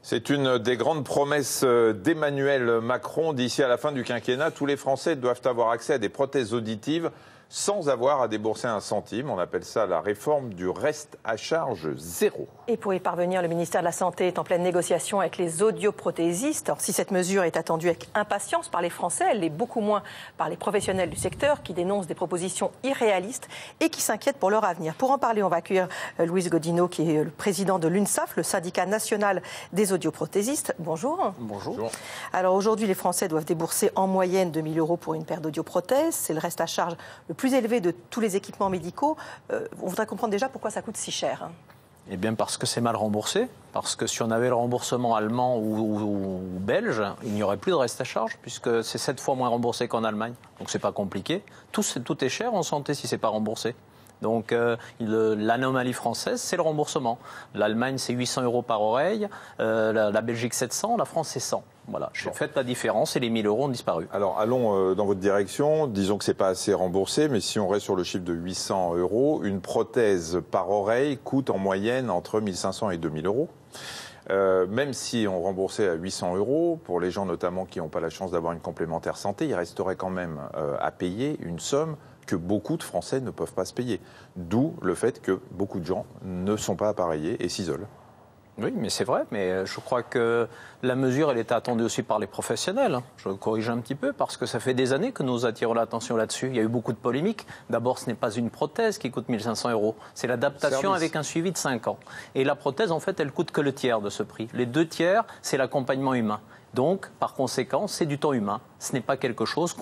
C'est une des grandes promesses d'Emmanuel Macron. D'ici à la fin du quinquennat, tous les Français doivent avoir accès à des prothèses auditives sans avoir à débourser un centime. On appelle ça la réforme du reste à charge zéro. Et pour y parvenir, le ministère de la Santé est en pleine négociation avec les audioprothésistes. Alors, si cette mesure est attendue avec impatience par les Français, elle l'est beaucoup moins par les professionnels du secteur qui dénoncent des propositions irréalistes et qui s'inquiètent pour leur avenir. Pour en parler, on va accueillir Louise Godino, qui est le président de l'UNSAF, le syndicat national des audioprothésistes. Bonjour. Bonjour. Alors aujourd'hui, les Français doivent débourser en moyenne 2 000 € pour une paire d'audioprothèses. C'est le reste à charge le plus élevé de tous les équipements médicaux. On voudrait comprendre déjà pourquoi ça coûte si cher. Eh bien parce que c'est mal remboursé, parce que si on avait le remboursement allemand ou belge, il n'y aurait plus de reste à charge, puisque c'est 7 fois moins remboursé qu'en Allemagne. Donc c'est pas compliqué. Tout est cher en santé si c'est pas remboursé. Donc l'anomalie française, c'est le remboursement. L'Allemagne, c'est 800 € par oreille, la Belgique 700, la France, c'est 100. Voilà, faites la différence et les 1 000 € ont disparu. Alors allons dans votre direction. Disons que ce n'est pas assez remboursé, mais si on reste sur le chiffre de 800 €, une prothèse par oreille coûte en moyenne entre 1 500 et 2 000 €. Même si on remboursait à 800 €, pour les gens notamment qui n'ont pas la chance d'avoir une complémentaire santé, il resterait quand même à payer une somme que beaucoup de Français ne peuvent pas se payer. D'où le fait que beaucoup de gens ne sont pas appareillés et s'isolent. Oui, mais c'est vrai, mais je crois que la mesure, elle était attendue aussi par les professionnels. Je corrige un petit peu, parce que ça fait des années que nous attirons l'attention là-dessus. Il y a eu beaucoup de polémiques. D'abord, ce n'est pas une prothèse qui coûte 1 500 €, c'est l'adaptation avec un suivi de 5 ans. Et la prothèse, en fait, elle coûte que le tiers de ce prix. Les 2 tiers, c'est l'accompagnement humain. Donc, par conséquent, c'est du temps humain. Ce n'est pas quelque chose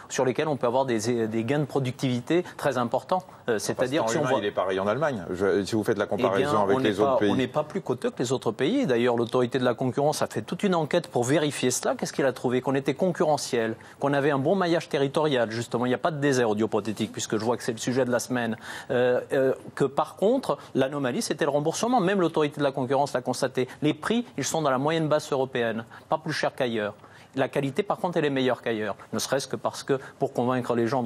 sur lequel on peut avoir des gains de productivité très importants. C'est-à-dire que il est pareil en Allemagne. Si vous faites la comparaison avec les autres pays. On n'est pas plus coûteux que les autres pays. D'ailleurs, l'autorité de la concurrence a fait toute une enquête pour vérifier cela. Qu'est-ce qu'il a trouvé? Qu'on était concurrentiel, qu'on avait un bon maillage territorial. Justement, il n'y a pas de désert audioprothétique, puisque je vois que c'est le sujet de la semaine. Que par contre, l'anomalie, c'était le remboursement. Même l'autorité de la concurrence l'a constaté. Les prix, ils sont dans la moyenne basse européenne, pas plus cher qu'ailleurs. La qualité, par contre, elle est meilleure qu'ailleurs. Ne serait-ce que parce que, pour convaincre les gens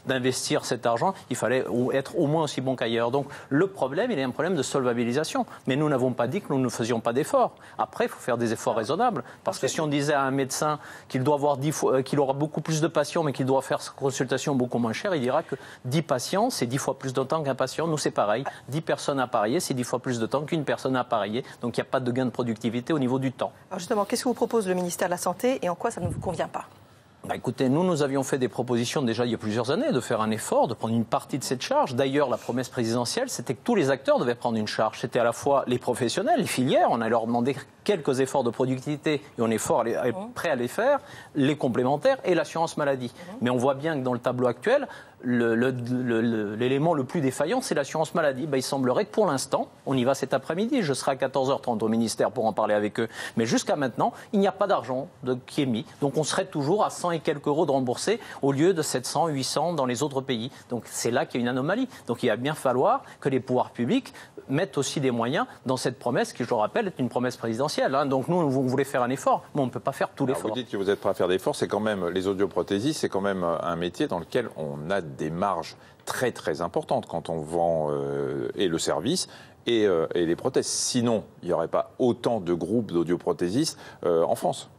d'investir cet argent, il fallait être au moins aussi bon qu'ailleurs. Donc, le problème, il est un problème de solvabilisation. Mais nous n'avons pas dit que nous ne faisions pas d'efforts. Après, il faut faire des efforts raisonnables. Parce que si on disait à un médecin qu'il doit avoir qu'il aura beaucoup plus de patients, mais qu'il doit faire sa consultation beaucoup moins chère, il dira que 10 patients, c'est 10 fois plus de temps qu'un patient. Nous, c'est pareil. 10 personnes appareillées, c'est 10 fois plus de temps qu'une personne appareillée. Donc, il n'y a pas de gain de productivité au niveau du temps. Alors justement, qu'est-ce que vous propose le ministère de la Santé et en quoi ça ne vous convient pas? Écoutez, nous avions fait des propositions déjà il y a plusieurs années de faire un effort, de prendre une partie de cette charge. D'ailleurs, la promesse présidentielle, c'était que tous les acteurs devaient prendre une charge. C'était à la fois les professionnels, les filières, on allait leur demander quelques efforts de productivité et on est prêt à les faire, les complémentaires et l'assurance maladie. Mais on voit bien que dans le tableau actuel, l'élément le plus défaillant, c'est l'assurance maladie. Il semblerait que pour l'instant, on y va cet après-midi, je serai à 14h30 au ministère pour en parler avec eux, mais jusqu'à maintenant, il n'y a pas d'argent qui est mis. Donc on serait toujours à 100 et quelques € de remboursés au lieu de 700, 800 dans les autres pays. Donc c'est là qu'il y a une anomalie. Donc il va bien falloir que les pouvoirs publics mettent aussi des moyens dans cette promesse qui, je le rappelle, est une promesse présidentielle. Donc nous, on voulait faire un effort, mais on ne peut pas faire tout l'effort. Vous dites que vous êtes prêt à faire des efforts, c'est quand même, les audioprothésistes, c'est quand même un métier dans lequel on a des marges très très importantes quand on vend et le service et les prothèses. Sinon, il n'y aurait pas autant de groupes d'audioprothésistes en France.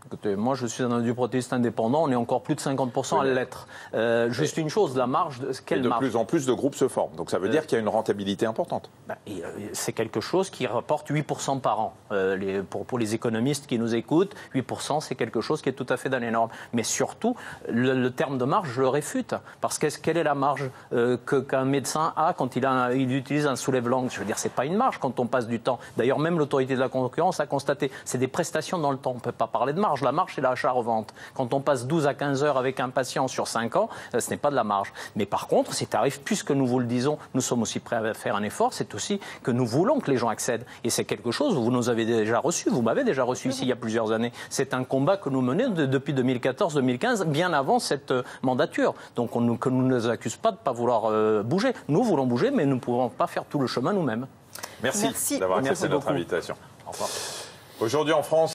Écoutez, moi je suis un audioprothésiste indépendant, on est encore plus de 50% à l'être. Juste une chose, la marge, quelle marge? De plus en plus de groupes se forment, donc ça veut dire qu'il y a une rentabilité importante. C'est quelque chose qui rapporte 8% par an. Pour les économistes qui nous écoutent, 8% c'est quelque chose qui est tout à fait dans les normes. Mais surtout, le terme de marge, je le réfute. Parce que quelle est la marge qu'un médecin a quand il utilise un soulève-langue? Je veux dire, c'est pas une marge quand on passe du temps. D'ailleurs, même l'autorité de la concurrence a constaté, c'est des prestations dans le temps, on ne peut pas parler de marge. La marge, c'est l'achat-revente. Quand on passe 12 à 15 heures avec un patient sur 5 ans, ce n'est pas de la marge. Mais par contre, ces tarifs, puisque nous vous le disons, nous sommes aussi prêts à faire un effort, c'est aussi que nous voulons que les gens accèdent. Et c'est quelque chose, vous nous avez déjà reçu, vous m'avez déjà reçu ici il y a plusieurs années. C'est un combat que nous menons depuis 2014-2015, bien avant cette mandature. Donc que nous ne nous accuse pas de ne pas vouloir bouger. Nous voulons bouger, mais nous ne pouvons pas faire tout le chemin nous-mêmes. Merci d'avoir accepté notre invitation. Au revoir. Aujourd'hui en France,